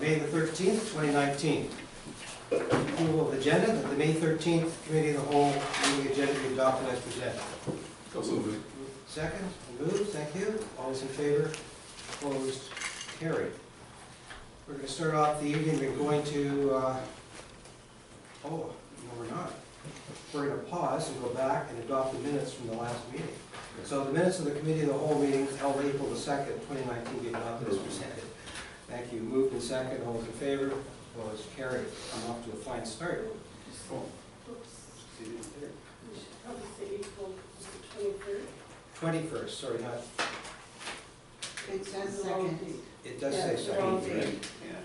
May the 13th, 2019. Approval of agenda, that the May 13th Committee of the Whole meeting agenda be adopted as presented. So moved. Second, moved, thank you. All those in favor? Opposed? Carried. We're going to start off the evening, we're going to, no we're not. We're going to pause and go back and adopt the minutes from the last meeting. So the minutes of the Committee of the Whole meeting held April the 2nd, 2019 be adopted as presented. Thank you. Moved and second, all those in favor? Opposed? Carried. I'm off to a fine start. Probably say April 23rd. 21st, sorry, not, It says The wrong second. date. it does Yeah, say the second. wrong date. Yeah,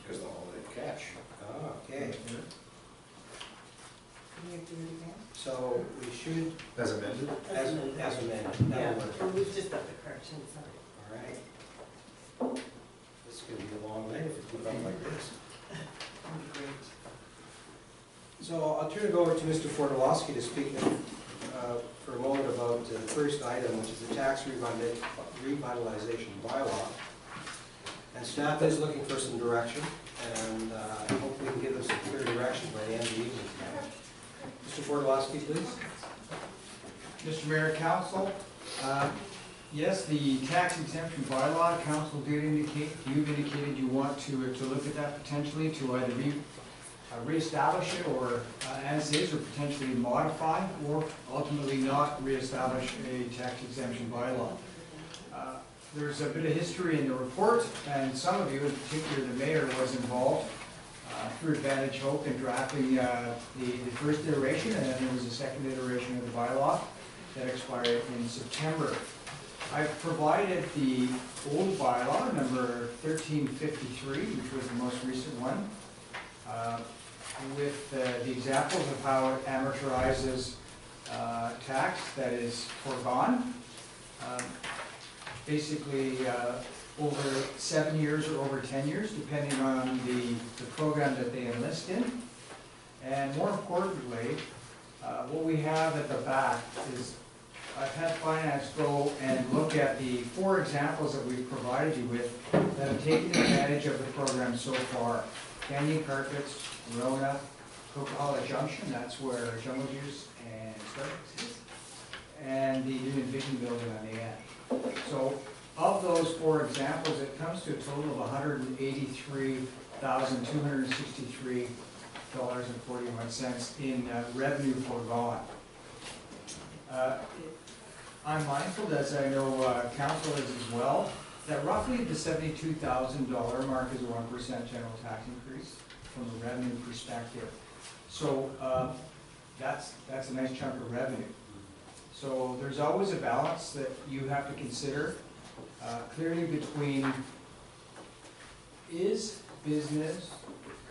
because the holiday cash. Oh, okay. Can you do it again? So we should, As amended? as amended, that'll Yeah, work. and we've just got the corrections on it. All right. This is going to be a long night if it goes on like this. That'd be great. So I'll turn it over to Mr. Fortolowski to speak for a moment about the first item, which is the tax revitalization bylaw. And staff is looking for some direction, and hopefully we can give them some clear direction by the end of the evening tonight. Mr. Fortolowski, please. Mr. Mayor, Council, yes, the tax exemption bylaw, Council did indicate, you've indicated you want to look at that potentially to either reestablish it or as is, or potentially modify, or ultimately not reestablish a tax exemption bylaw. There's a bit of history in the report, and some of you, in particular the mayor, was involved through Advantage Hope in drafting the first iteration, and then there was a second iteration of the bylaw that expired in September. I've provided the old bylaw, number 1353, which was the most recent one, with the examples of how it amortizes tax that is foregone. Basically, over 7 years or over 10 years, depending on the program that they enlist in. And more importantly, what we have at the back is I've had finance go and look at the 4 examples that we've provided you with that have taken advantage of the program so far. Canyon Carpets, Rona, Coquihalla Junction, that's where Jungle Juice and Starbucks is, and the new Envision building on the end. So of those 4 examples, it comes to a total of $183,263.41 in revenue foregone. I'm mindful, as I know Council is as well, that roughly the $72,000 mark is a 1% general tax increase from a revenue perspective. So that's a nice chunk of revenue. So there's always a balance that you have to consider clearly between, is business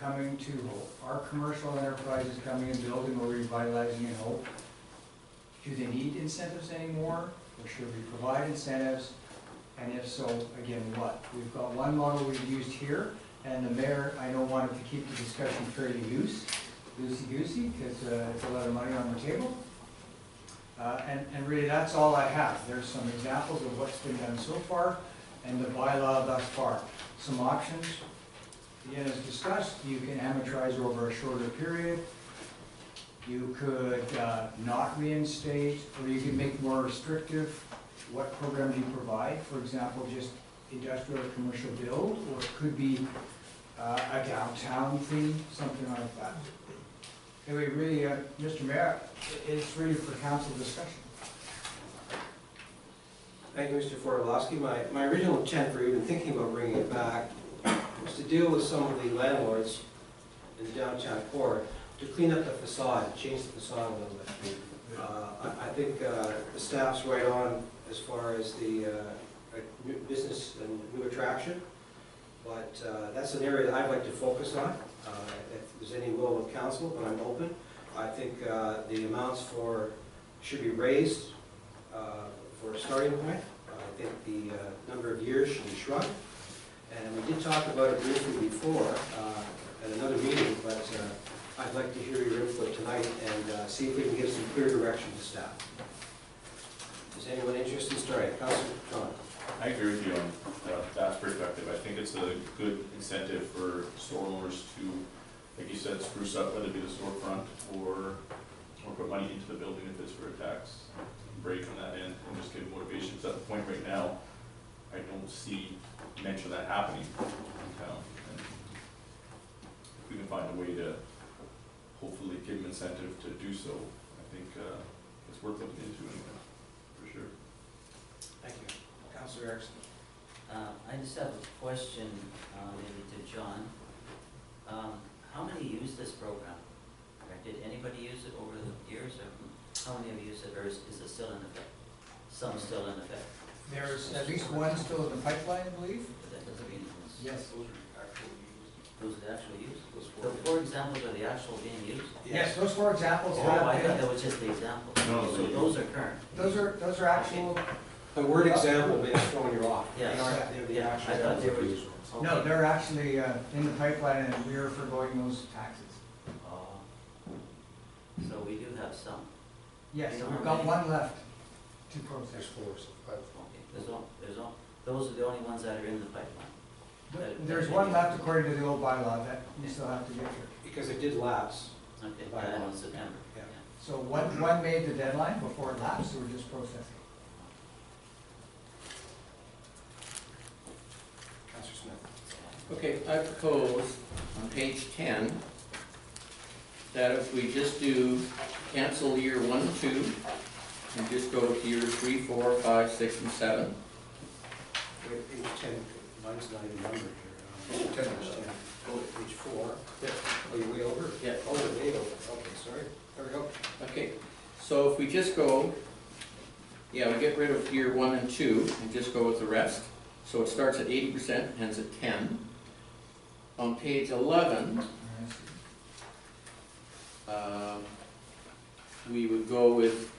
coming to Hope? Are commercial enterprises coming and building or revitalizing in Hope? Do they need incentives anymore, or should we provide incentives? And if so, again, what? We've got one model we've used here, and the mayor, I know, wanted to keep the discussion fairly loosey-goosey, because it's a lot of money on the table. And really, that's all I have. There's some examples of what's been done so far, and the bylaw thus far. Some options, again, as discussed, you can amortize over a shorter period. You could not reinstate, or you can make more restrictive what programs you provide. For example, just industrial or commercial build, or it could be a downtown theme, something like that. Anyway, really, Mr. Mayor, it's really for council discussion. Thank you, Mr. Fortolowski. My original intent for even thinking about bringing it back was to deal with some of the landlords in the downtown core to clean up the facade, change the facade a little bit. I think the staff's right on as far as the new business and new attraction, but that's an area that I'd like to focus on. If there's any will of council, but I'm open. I think the amounts should be raised for a starting point. I think the number of years should be shrunk. And we did talk about it briefly before at another meeting, but I'd like to hear your input tonight and see if we can give some clear direction to staff. Is anyone interested in starting? Councilor John. I agree with you on that perspective. I think it's a good incentive for store owners to, like you said, spruce up, whether it be the storefront or put money into the building if it's for a tax break on that end, and just give motivation. Because at the point right now, I don't see mention of that happening in town. And if we can find a way to hopefully give them incentive to do so, I think it's worth looking into anyway, for sure. Thank you. Councillor Erickson. I just have a question, maybe to John. How many use this program? Or did anybody use it over the years, or how many have used it, or is it still in effect? Some still in effect, There's at least one still in the pipeline, I believe. but that doesn't mean it's. Yes. Those are actually used? The 4 examples are the actual being used? Yes, those 4 examples Oh, have I thought been, that was just the example. No, So those are current? those are actual, The word example may have thrown you off. Yes. They aren't- they're the Yeah, I actual thought they were. ones. no, Okay. they're actually in the pipeline and we are forgoing those taxes. Oh. So we do have some. Yes, You know we've how got many? one left to There's process. 4, so 5. Okay, those are the only ones that are in the pipeline. There's one left according to the old bylaw that we still have to get through. Because it did lapse. Okay, By that law. was September. Yeah. So one made the deadline before it lapsed, so we're just processing. Councillor Smith. Okay, I propose on page 10 that if we just do cancel year 1 and 2 and just go to years 3, 4, 5, 6, and 7. Wait, page 10, mine's not even numbered here. Page 10 Page is 10. Go to page 4. Yeah. Oh, you're way over? Yeah. Oh, you're way over. Okay, sorry. There we go. Okay, so if we just go, yeah, we get rid of year 1 and 2 and just go with the rest. So it starts at 80%, ends at 10. On page 11, we would go with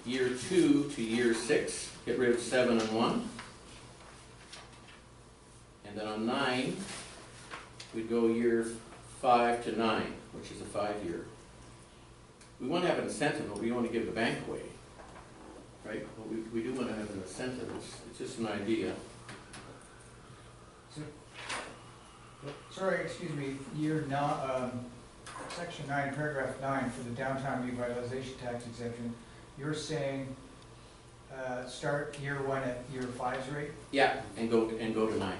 year 2 to year 6, get rid of 7 and 1. And then on 9, we'd go year 5 to 9, which is a 5-year. We want to have an incentive, but we don't want to give the bank away, right? But we do want to have an incentive, it's just an idea. Sorry, excuse me, section 9, paragraph 9 for the downtown revitalization tax exemption, you're saying start year 1 at year 5's rate? Yeah, and go to 9.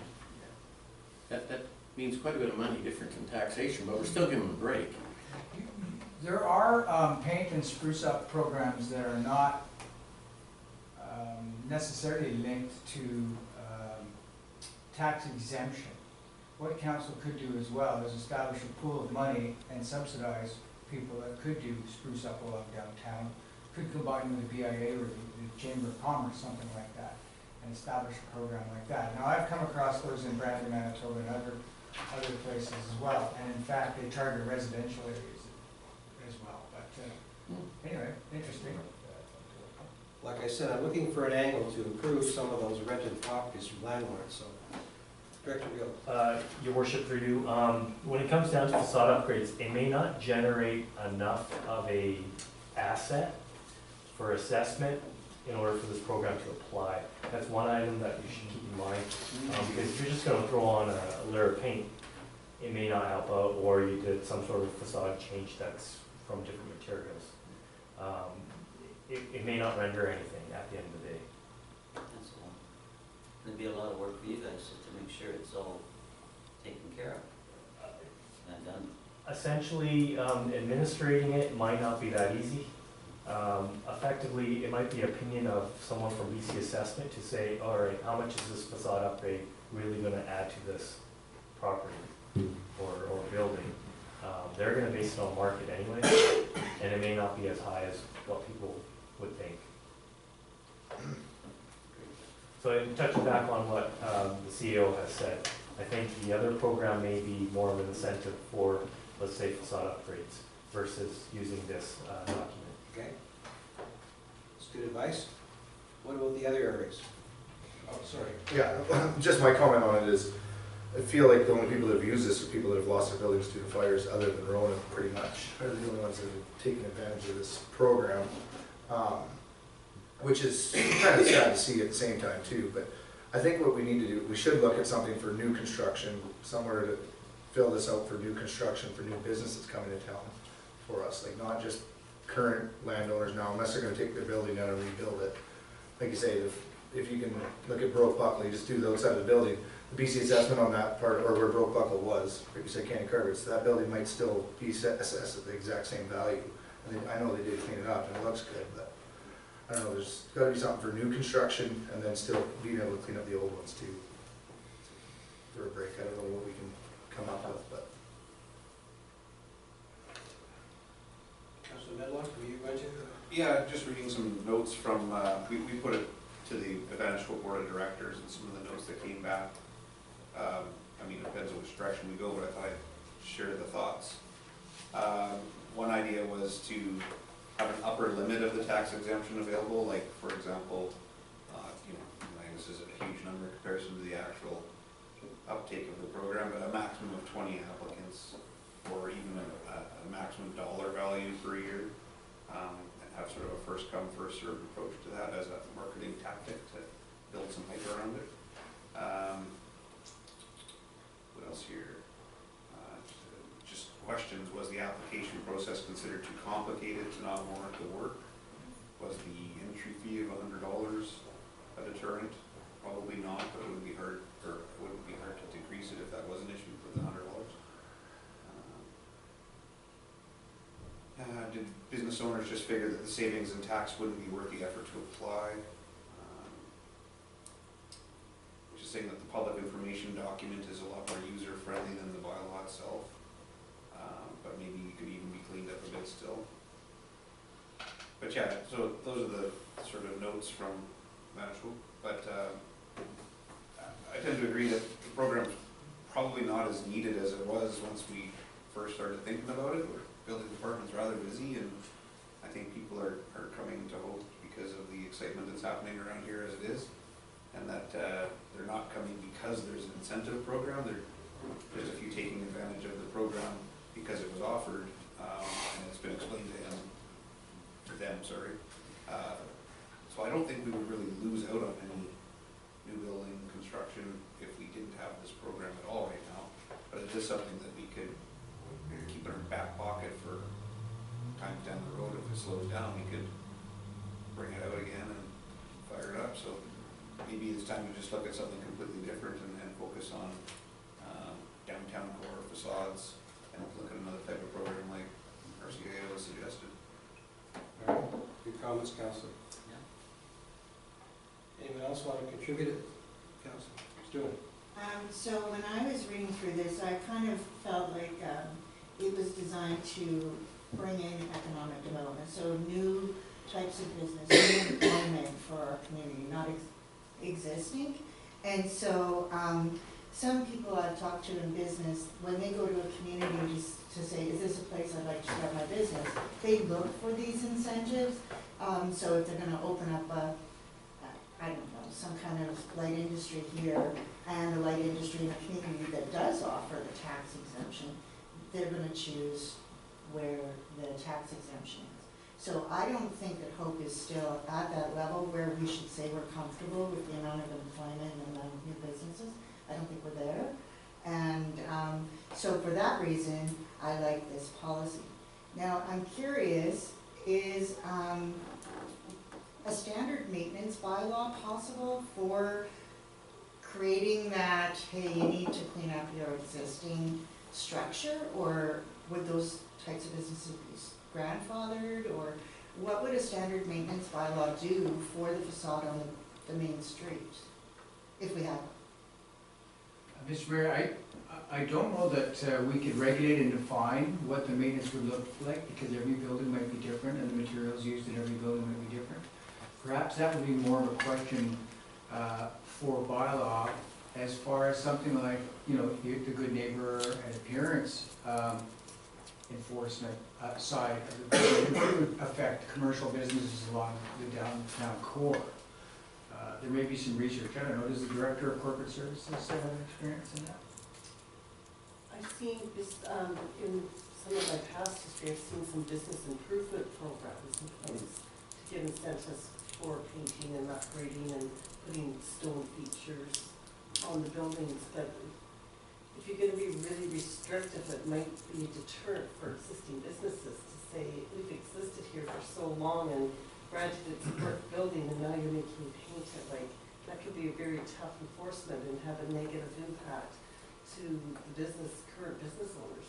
That means quite a bit of money difference in taxation, but we're still giving them a break. There are paint and spruce up programs that are not necessarily linked to tax exemption. What council could do as well is establish a pool of money and subsidize people that could do spruce up along downtown, could combine with the BIA or the Chamber of Commerce, something like that, and establish a program like that. Now, I've come across those in Brandon, Manitoba, and other places as well, and in fact, they target residential areas as well, but anyway, interesting. Like I said, I'm looking for an angle to improve some of those rented properties from landlords, so. Director Beal. Your worship, through you, when it comes down to facade upgrades, it may not generate enough of a asset for assessment in order for this program to apply. That's one item that you should keep in mind, because if you're just gonna throw on a layer of paint, it may not help out, or you did some sort of facade change that's from different materials. It may not render anything at the end of the day. That's all. It'd be a lot of work for you guys just to make sure it's all taken care of and done. Essentially, administrating it might not be that easy. Effectively, it might be opinion of someone from BC Assessment to say, all right, how much is this facade upgrade really going to add to this property or building? They're going to base it on market anyway, and it may not be as high as what people would think. So in touching back on what the CEO has said, I think the other program may be more of an incentive for, let's say, facade upgrades versus using this document. Okay. That's good advice. What about the other areas? Oh, sorry. Yeah, just my comment on it is, I feel like the only people that have used this are people that have lost their buildings due to fires, other than Rona, pretty much. Are the only ones that have taken advantage of this program. which is kind of sad to see at the same time too, but I think what we need to do, we should look at something for new construction, somewhere to fill this out for new construction, for new businesses coming to town for us, like not just current landowners now, unless they're gonna take their building down and rebuild it. Like you say, if you can look at Broke Buckley, just do the outside of the building, the BC assessment on that part, or where Broke Buckle was, like you said, Candy Carpets, that building might still be assessed at the exact same value. And I know they did clean it up and it looks good, but I don't know, there's gotta be something for new construction and then still being able to clean up the old ones too. For a break, I don't know what we can come up with, but. Councilor Medlock, were you going to? Yeah, just reading some notes from, we put it to the Advantage School Board of Directors and some of the notes that came back. I mean, it depends on which direction we go, but I thought I'd share the thoughts. One idea was to have an upper limit of the tax exemption available, like, for example, you know, this is a huge number in comparison to the actual uptake of the program, but a maximum of 20 applicants, or even a maximum dollar value per year, and have sort of a first come, first served approach to that as a marketing tactic to build some hype around it. What else here? Just questions, was the application process considered too complicated to not warrant the work? Was the entry fee of $100 a deterrent? Probably not, but it wouldn't be hard, or it wouldn't be hard to decrease it if that was an issue for the $100. Did business owners just figure that the savings in tax wouldn't be worth the effort to apply? Which is saying that the public information document is a lot more user-friendly than the bylaw itself. But maybe it could even be cleaned up a bit still. But yeah, so those are the sort of notes from Manitoba. But I tend to agree that the program's probably not as needed as it was once we first started thinking about it. We're building department's rather busy, and I think people are coming to hope because of the excitement that's happening around here as it is, and that they're not coming because there's an incentive program. There's a few taking advantage of the program because it was offered, and it's been explained to them, sorry. So I don't think we would really lose out on any new building construction if we didn't have this program at all right now, but it is something that we could keep in our back pocket for times down the road. If it slows down, we could bring it out again and fire it up. So maybe it's time to just look at something completely different and focus on downtown core facades and look at another type of program like RCAO has suggested. All right, your comments, Councilor? Anyone else want to contribute it? Councilor, Stewart? So when I was reading through this, I kind of felt like it was designed to bring in economic development, so new types of business, new employment for our community, not existing. And so some people I've talked to in business, when they go to a community to say, is this a place I'd like to start my business, they look for these incentives. So if they're going to open up a, I don't know, some kind of light industry here, and the light industry in a community that does offer the tax exemption, they're going to choose where the tax exemption is. So I don't think that Hope is still at that level where we should say we're comfortable with the amount of employment and the new businesses. I don't think we're there. And so for that reason, I like this policy. Now, I'm curious, is a standard maintenance bylaw possible for creating that, hey, you need to clean up your existing structure, or would those types of businesses be grandfathered, or what would a standard maintenance bylaw do for the facade on the main street, if we have it? Mr. Mayor, I don't know that we could regulate and define what the maintenance would look like, because every building might be different and the materials used in every building might be different. Perhaps that would be more of a question for bylaw, as far as something like, you know, the good neighbor and appearance enforcement side of the building. It would affect commercial businesses along the downtown core. There may be some research. I don't know, does the Director of Corporate Services have experience in that? I've seen this, in some of my past history, I've seen some business improvement programs in place to give incentives pour painting and upgrading and putting stone features on the buildings, but if you're gonna be really restrictive, it might be a deterrent for existing businesses to say, we've existed here for so long and granted it's a brick building and now you're making me paint it, like, that could be a very tough enforcement and have a negative impact to the business, current business owners.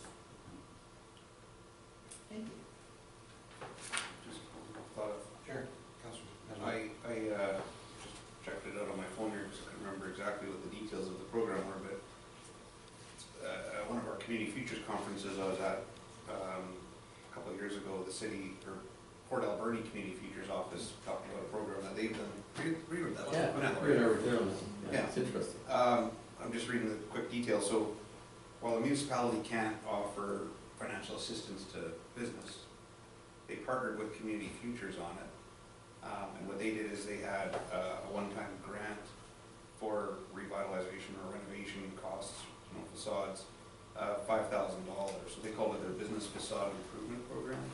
Thank you. Just thought of, Sure. I just checked it out on my phone here because I couldn't remember exactly what the details of the program were, but at one of our community futures conferences I was at a couple of years ago, the city, or Port Alberni Community Futures Office talked about a program that they've done. Read that one. Yeah, No, we're never doing this. Yeah. It's interesting. I'm just reading the quick details. So while a municipality can't offer financial assistance to business, they partnered with Community Futures on it. And what they did is they had a one-time grant for revitalization or renovation costs, facades, $5,000. So they called it their business facade improvement program.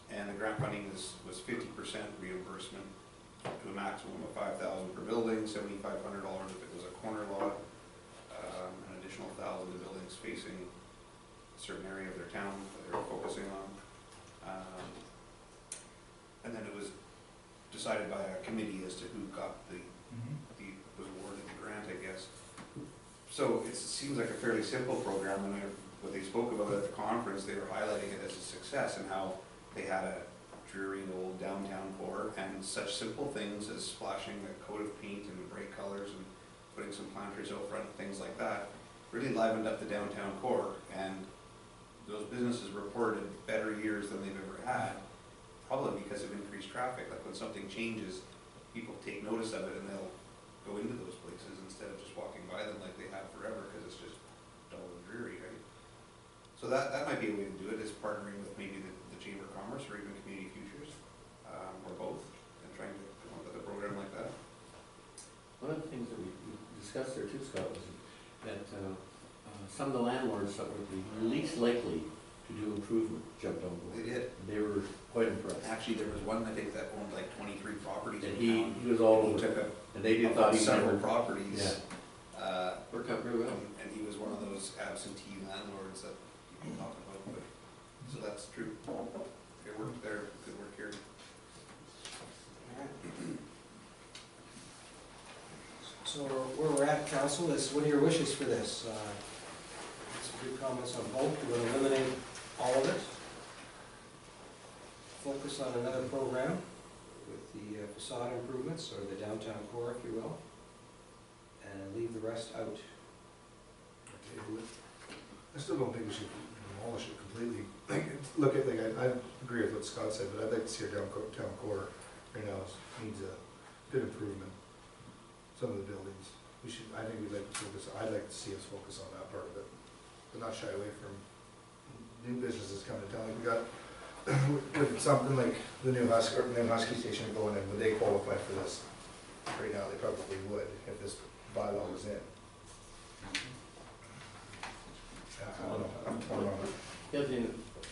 And the grant funding was 50% reimbursement to a maximum of $5,000 per building, $7,500 if it was a corner lot, an additional $1,000 to buildings facing a certain area of their town that they were focusing on. And then it was decided by a committee as to who got was awarded the grant, I guess. So it seems like a fairly simple program, and what they spoke about at the conference, they were highlighting it as a success and how they had a dreary old downtown core, and such simple things as splashing a coat of paint in bright colors and putting some planters out front, things like that, really livened up the downtown core, and those businesses reported better years than they've ever had, probably because of increased traffic. Like when something changes, people take notice of it and they'll go into those places instead of just walking by them like they have forever, because it's just dull and dreary, right? So that might be a way to do it, is partnering with maybe the Chamber of Commerce or even Community Futures, or both, and trying to come up with a program like that. One of the things that we discussed there too, Scott, was that some of the landlords that would be least likely to do improvement jumped on board. They did. They were quite impressed. Actually, there was one, I think, that owned like 23 properties And in town. he was all He over took it. up And they did thought he several never, properties. Yeah. Worked out very well. And he was one of those absentee landlords that people talk about, but, so that's true. It worked there, could work here. So where we're at, council, is what are your wishes for this? Some good comments on both. We're going to eliminate all of it. Focus on another program with the facade improvements, or the downtown core, if you will, and leave the rest out. I still don't think we should demolish it completely. Look at, I agree with what Scott said, but I'd like to see our downtown core right now needs a good improvement. Some of the buildings, I think we'd like to focus, I'd like to see us focus on that part of it, but not shy away from new businesses coming to town. Like we got, with something like the new Husky station going in, would they qualify for this? Right now, they probably would, if this bylaw was in. I don't know, I'm torn on it.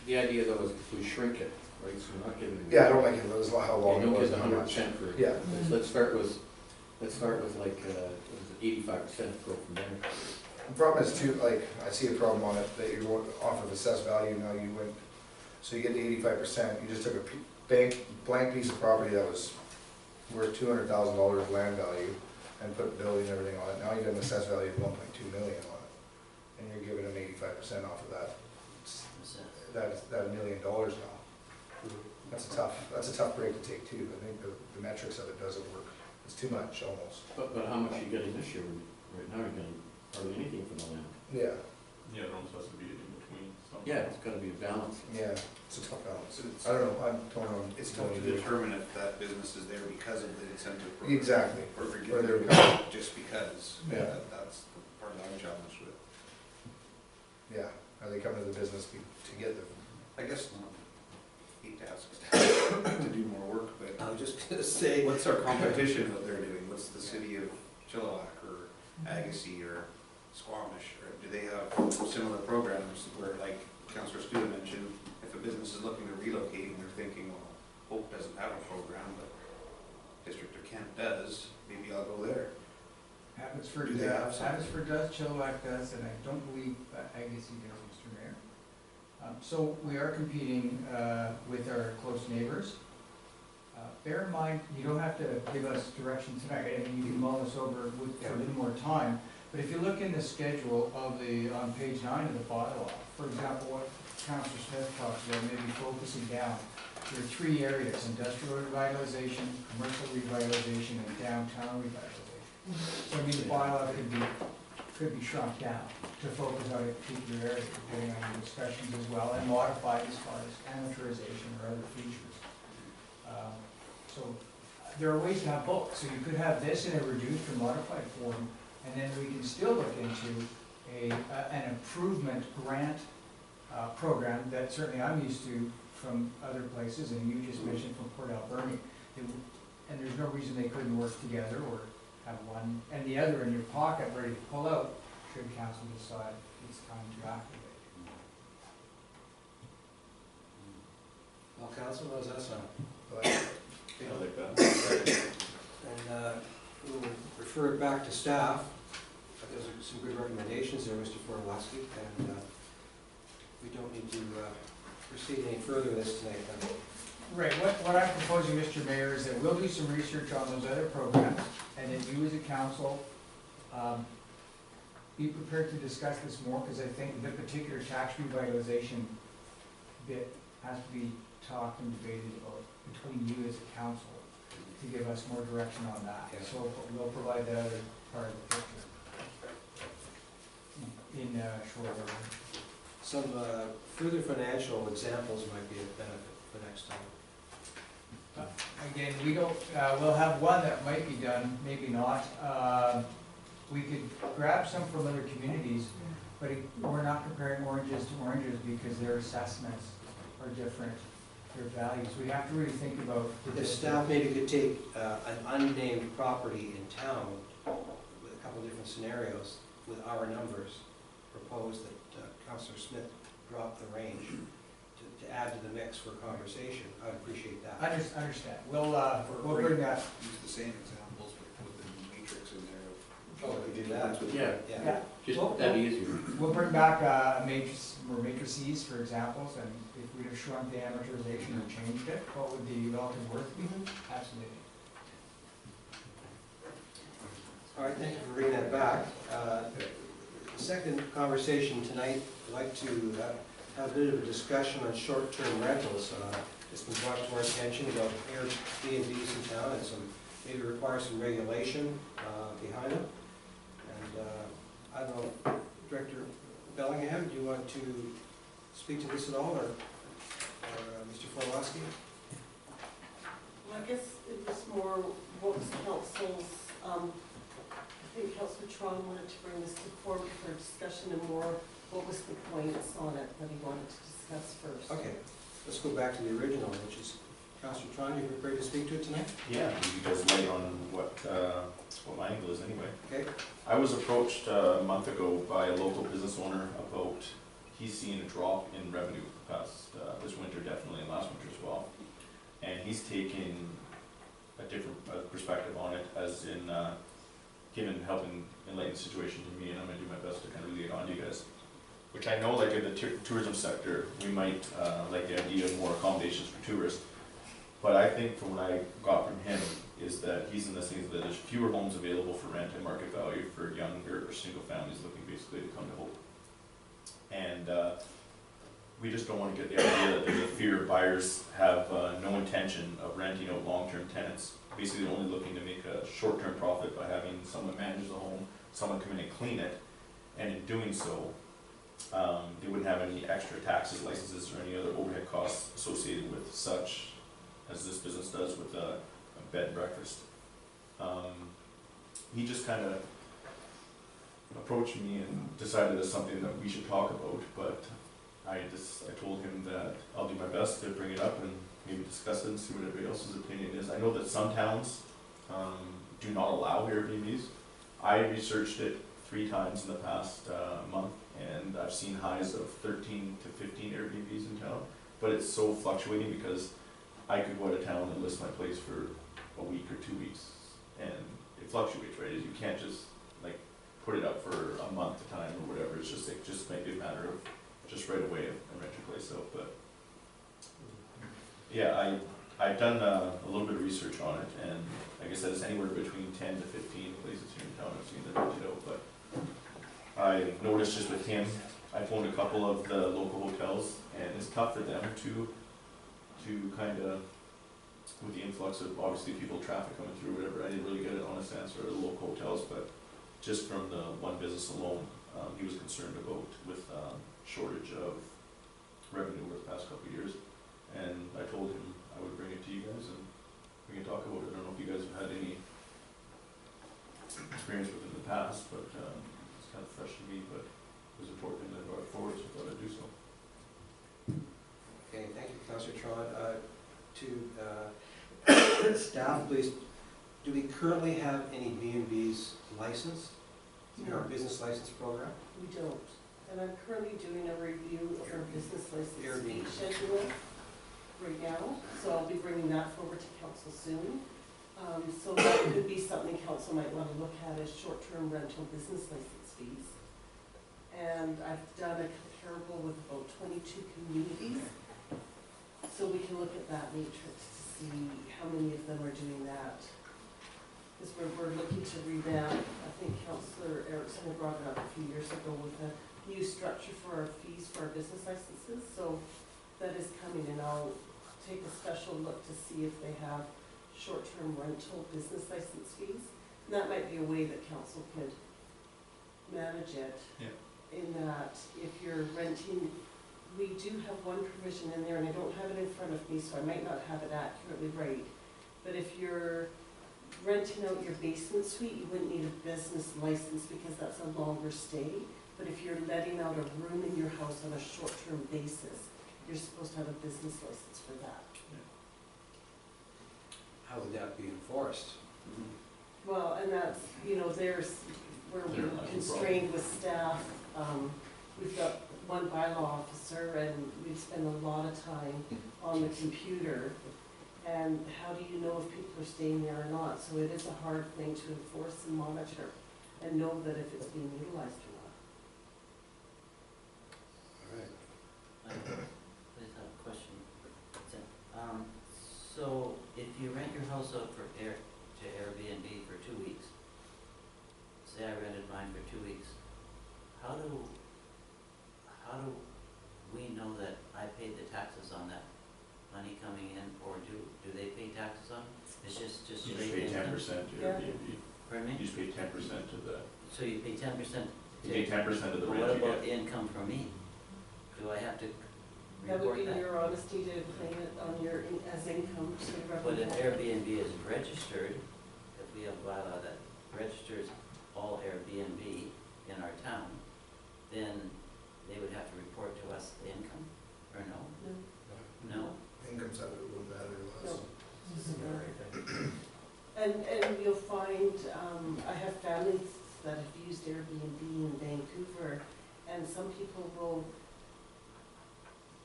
The idea though is if we shrink it, right, so we're not giving. Yeah, I don't like it, it was how long You it don't was. get the and how much. 100% for it. Yeah. Let's start with like, what is it, 85%, go from there. The problem is too, like, I see a problem on it, that you're off of assessed value, now you went, so you get the 85%, you just took a blank piece of property that was worth $200,000 land value and put a building and everything on it, now you got an assessed value of 1.2 million on it, and you're giving them 85% off of that. That's $1 million now. That's a tough break to take too. I think the metrics of it doesn't work. It's too much almost. But how much are you getting this year? Right now, you're getting hardly anything from the land. Yeah, Yeah, there almost has to be in between. Yeah, it's gotta be a balance. yeah, it's a tough balance. It's I don't know, I'm torn on. tough to determine if that business is there because of the incentive program. Exactly. Or if Or you're they're- giving it just because. Yeah. That's the part that I'm challenged with. Yeah, are they coming to the business to get them? I guess, hate to ask staff to do more work, but I was just going to say, what's our competition that they're doing? What's the city of Chilliwack or Agassiz or Squamish? Or do they have similar programs where, like Councillor Studa mentioned, if a business is looking to relocate and they're thinking, well, Hope doesn't have a program, but District of Kent does, maybe I'll go there. Abbotsford, Do they have something? Abbotsford does, Chilliwack does, and I don't believe Agassiz does, Mr. Mayor. So we are competing with our close neighbors. Bear in mind, you don't have to give us direction tonight, I mean, you can mull this over with a little more time. But if you look in the schedule of on page 9 of the bylaw, for example, what Councilor Smith talks about, maybe focusing down, there are 3 areas: industrial revitalization, commercial revitalization, and downtown revitalization. So I mean, the bylaw could be shrunk down to focus on a particular area, depending on your discussions as well, and modified as far as amateurization or other features. So there are ways to have both. So you could have this in a reduced or modified form, and then we can still look into an improvement grant program that certainly I'm used to from other places, and you just mentioned from Port Alberni. And there's no reason they couldn't work together or have one and the other in your pocket ready to pull out should council decide it's time to activate. Well, council, how does that sound? I like that. And we'll refer it back to staff. Those are some good recommendations there, Mr. Forlowski, and we don't need to proceed any further with this tonight. Right, what I'm proposing, Mr. Mayor, is that we'll do some research on those other programs, and then you as a council, be prepared to discuss this more, because I think the particular tax revitalization bit has to be talked and debated about between you as a council to give us more direction on that. Yeah. So we'll provide that other part of the picture in short order. Some further financial examples might be of benefit for next time. Again, we don't, we'll have one that might be done, maybe not. We could grab some from other communities, but we're not comparing oranges to oranges because their assessments are different, their values. We have to really think about. If staff maybe could take an unnamed property in town with a couple of different scenarios with our numbers, propose that Councillor Smith drop the range to add to the mix for conversation, I would appreciate that. Understand. We'll bring that. Use the same examples with the matrix in there. Oh, we could do that. Yeah, Yeah. just that easier. We'll bring back a matrix, or matrices, for examples, and if we'd have shrunk the amortization or changed it, what would the relative worth be? Absolutely. All right, thank you for bringing that back. The second conversation tonight, I'd like to have a bit of a discussion on short-term rentals. It's been brought to our attention about Airbnbs in town and maybe require some regulation behind them. And I don't know, Director Bellingham, do you want to speak to this at all, or Mr. Forlowski? Well, I guess it was more what was council's, I think Councilor Tron wanted to bring this to forward for discussion and more what was the points on it that he wanted to discuss first. Okay, let's go back to the original, which is Councilor Tron, you prepared to speak to it tonight? Yeah, you guys light on what my angle is anyway. Okay. I was approached a month ago by a local business owner about, he's seen a drop in revenue past this winter, definitely, and last winter as well. And he's taken a different perspective on it, as in helping enlighten the situation to me, and I'm gonna do my best to kind of relay it on to you guys. Which I know, like in the tourism sector, we might like the idea of more accommodations for tourists. But I think from what I got from him is that he's in the sense that there's fewer homes available for rent and market value for younger or single families looking basically to come to Hope. And we just don't want to get the idea that there's a fear buyers have no intention of renting out long-term tenants. Basically only looking to make a short-term profit by having someone manage the home, someone come in and clean it. And in doing so, they wouldn't have any extra taxes, licenses, or any other overhead costs associated with such as this business does with a bed and breakfast. He just kind of approached me and decided it's something that we should talk about, but I told him that I'll do my best to bring it up and maybe discuss it and see what everybody else's opinion is. I know that some towns do not allow Airbnbs. I researched it 3 times in the past month, and I've seen highs of 13 to 15 Airbnbs in town, but it's so fluctuating because I could go out of town and list my place for a week or 2 weeks, and it fluctuates, right? You can't just like put it up for a month at a time or whatever, it's just like, just make it a matter of just right away and rent your place out, but yeah, I've done a little bit of research on it, and like I said, it's anywhere between 10 to 15 places here in town I've seen that rent it out, but I noticed just with him, I phoned a couple of the local hotels, and it's tough for them to kind of, with the influx of obviously people, traffic coming through, whatever, I didn't really get an honest answer at the local hotels, but just from the one business alone, he was concerned about with shortage of revenue over the past couple of years. And I told him I would bring it to you guys and we can talk about it. I don't know if you guys have had any experience with it in the past, but it's kind of fresh to me, but it was important that I brought it forward, so I thought I'd do so. Okay, thank you, Councillor Tron. To staff, please, do we currently have any B&Bs licensed in our business license program? We don't. And I'm currently doing a review of our business license fee Airbnb. schedule right now, so I'll be bringing that forward to council soon. So that could be something council might want to look at as short-term rental business license fees. And I've done a comparable with about 22 communities. So we can look at that matrix to see how many of them are doing that. Because we're looking to revamp, I think Councillor Erickson had brought it up a few years ago with a new structure for our fees for our business licenses. So that is coming, and I'll take a special look to see if they have short-term rental business license fees. And that might be a way that council could manage it. Yeah. In that if you're renting, we do have one provision in there, and I don't have it in front of me, so I might not have it accurately right. But if you're renting out your basement suite, you wouldn't need a business license because that's a longer stay. But if you're letting out a room in your house on a short-term basis, you're supposed to have a business license for that. How would that be enforced? Well, and that's, you know, there's where we're constrained with staff. We've got one bylaw officer, and we spend a lot of time on the computer. And how do you know if people are staying there or not? So it is a hard thing to enforce and monitor and know that if it's being utilized or not. All right. I just have a question. So if you rent your house out to Airbnb for 2 weeks, say I rented mine for 2 weeks, how do we know that I paid the taxes on that money coming in, or do they pay taxes on it? It's just You straight just pay income? 10% to Yeah. Airbnb. Pardon me? You just pay 10% to the, So you pay 10%? you pay 10% of the But rent what you about get. the income from me? Do I have to That would report be that? your honesty to claim it on your, as income, so your But revenue. if Airbnb is registered, if we have a bylaw that registers all Airbnb in our town, then they would have to report to us the income, or no? No. No? Income's out of it, would matter to us. No. And you'll find, I have families that have used Airbnb in Vancouver, and some people will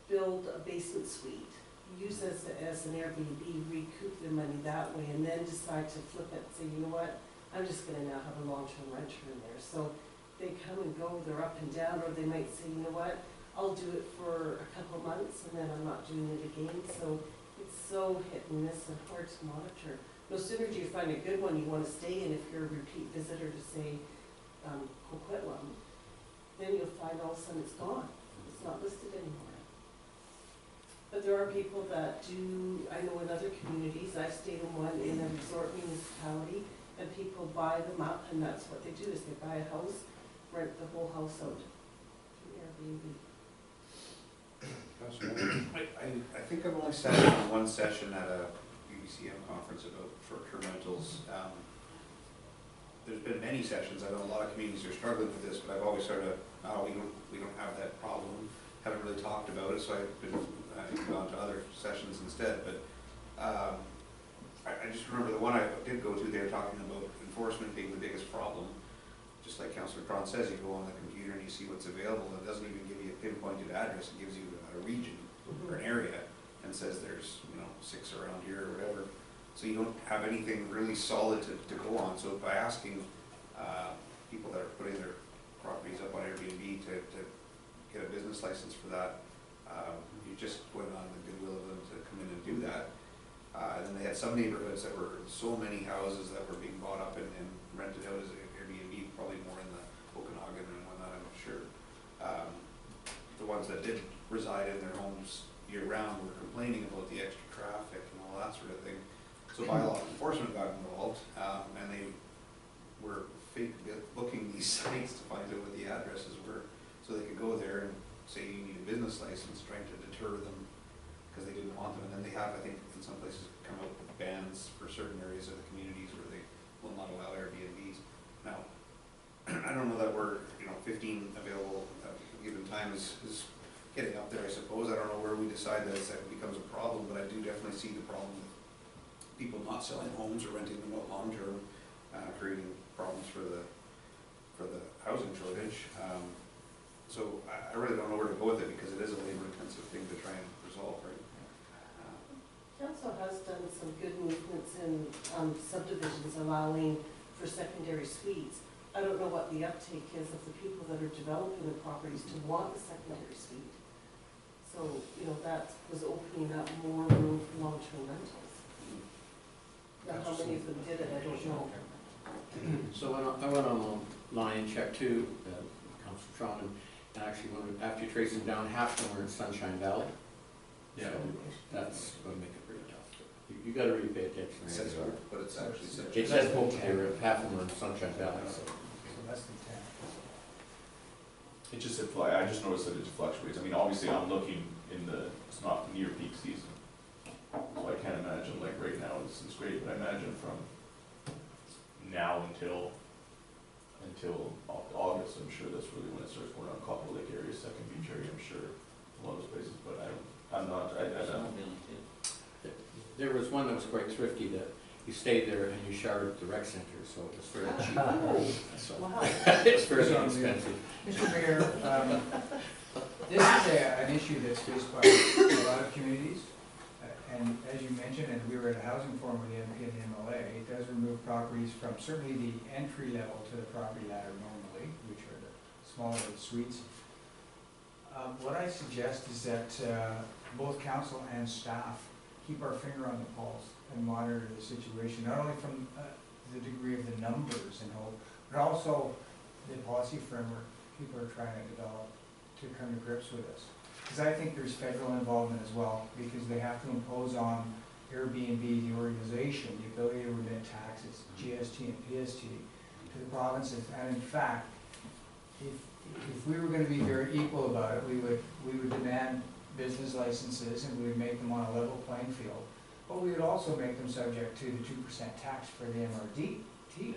build a basement suite, use this as an Airbnb, recoup their money that way, and then decide to flip it and say, you know what, I'm just gonna now have a long-term renter in there. So they come and go, they're up and down, or they might say, you know what, I'll do it for a couple of months and then I'm not doing it again. So it's so hit and miss and hard to monitor. No sooner do you find a good one you wanna stay in, if you're a repeat visitor to say, Coquitlam, then you'll find all of a sudden it's gone. It's not listed anymore. But there are people that do, I know in other communities, I've stayed in one in a resort municipality, and people buy them up, and that's what they do, is they buy a house, rent the whole house out through Airbnb. I think I've only sat in one session at a UBCM conference about short-term rentals. There's been many sessions, I know a lot of communities are struggling with this, but I've always sort of, oh, we don't have that problem, haven't really talked about it, so I've gone to other sessions instead, but I just remember the one I did go to, they were talking about enforcement being the biggest problem. Just like Councillor Cron says, you go on the computer and you see what's available, it doesn't even give you a pinpointed address, it gives you a region or an area, and says there's, 6 around here or whatever. So you don't have anything really solid to go on. So by asking people that are putting their properties up on Airbnb to get a business license for that, you just went on the goodwill of them to come in and do that. And then they had some neighborhoods that were so many houses that were being bought up and rented out as Airbnb, probably more in the Okanagan and whatnot, I'm sure. The ones that did reside in their homes year-round were complaining about the extra traffic and all that sort of thing. So bylaw enforcement got involved, and they were fake booking these sites to find out what the addresses were, so they could go there and say you need a business license, trying to deter them, because they didn't want them. And then they have, I think, in some places come out with bans for certain areas of the communities where they will not allow Airbnbs. Now, I don't know that we're, 15 available at a given time is getting up there, I suppose. I don't know where we decide that it becomes a problem, but I do definitely see the problem with people not selling homes or renting them out long-term, creating problems for the housing shortage. So I really don't know where to go with it, because it is a labor-intensive thing to try and resolve, right? Council has done some good movements in subdivisions allowing for secondary suites. I don't know what the uptake is of the people that are developing the properties to want the secondary suite. So, that was opening up more room for long-term rentals. Now, how many of them did it, I don't know. So I went online and checked too, Councilor Tron, and actually after you trace them down, half of them are in Sunshine Valley. Yeah. So that's going to make it pretty tough. You got to really pay attention. It says where, but it's actually said. It says both, half of them are in Sunshine Valley, so. So less than 10. It just, I just noticed that it fluctuates. I mean, obviously, I'm looking it's not near peak season. So I can't imagine, like right now, this is great, but I imagine from now until August, I'm sure that's really when it starts going on Copper Lake area, Second Beach area, I'm sure, a lot of those places, but I don't. Snowmobiling too. There was one that was quite thrifty, that you stayed there and you showered at the rec center, so it was fairly cheap. So, Wow. it's fairly inexpensive. Mr. Mayor, this is an issue that's faced by a lot of communities. And as you mentioned, and we were at a housing forum in the MLA, it does remove properties from certainly the entry level to the property ladder normally, which are the smaller suites. What I suggest is that both council and staff keep our finger on the pulse and monitor the situation, not only from the degree of the numbers and hope, but also the policy framework people are trying to develop to come to grips with this. Because I think there's federal involvement as well, because they have to impose on Airbnb, the organization, the ability to remit taxes, GST and PST, to the provinces. And in fact, if we were going to be very equal about it, we would demand business licenses and we would make them on a level playing field. But we would also make them subject to the 2% tax for the MRDT.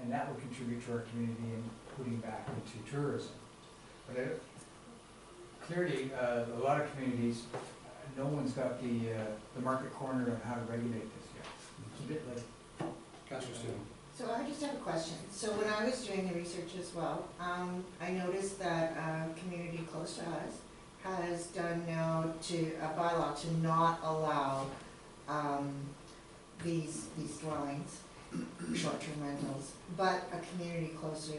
And that would contribute to our community and putting back into tourism. But clearly, a lot of communities, no one's got the market cornered on how to regulate this yet. It's a bit like. Councilor Steele. So I just have a question. So when I was doing the research as well, I noticed that a community close to us has done now a bylaw to not allow these dwellings, short-term rentals, but a community close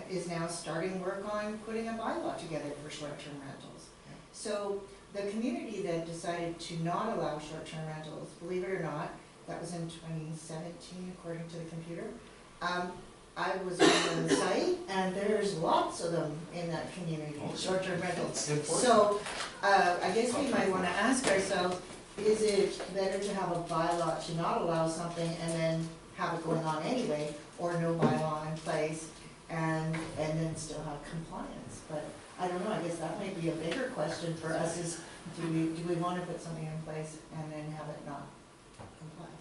is now starting work on putting a bylaw together for short-term rentals. So the community that decided to not allow short-term rentals, believe it or not, that was in 2017 according to the computer. I was on the site and there's lots of them in that community, short-term rentals. So I guess we might want to ask ourselves, is it better to have a bylaw to not allow something and then have it going on anyway, or no bylaw in place and then still have compliance? But I don't know, I guess that might be a bigger question for us is, do we want to put something in place and then have it not comply?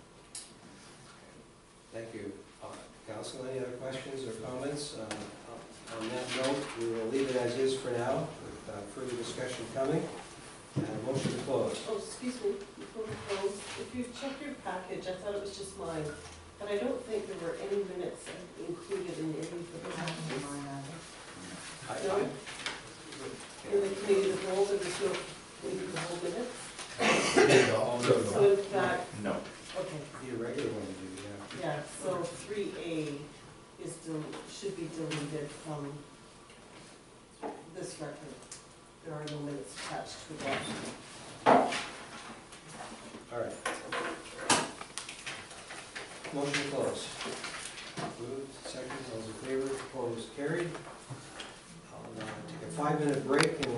Thank you. Council, any other questions or comments? On that note, we will leave it as is for now, with further discussion coming. Motion to close. Oh, excuse me, before we close, if you check your package, I thought it was just mine, but I don't think there were any minutes included in any of the packages. No? In the committee of the whole, there was no the whole minutes? So, So in fact, No. okay, Be a regular one to do, yeah. yeah, so 3A is, should be deleted from this record. There are no minutes attached to that. All right. Motion to close. Moved, second, all those in favor, opposed, carried. I'll take a 5-minute break and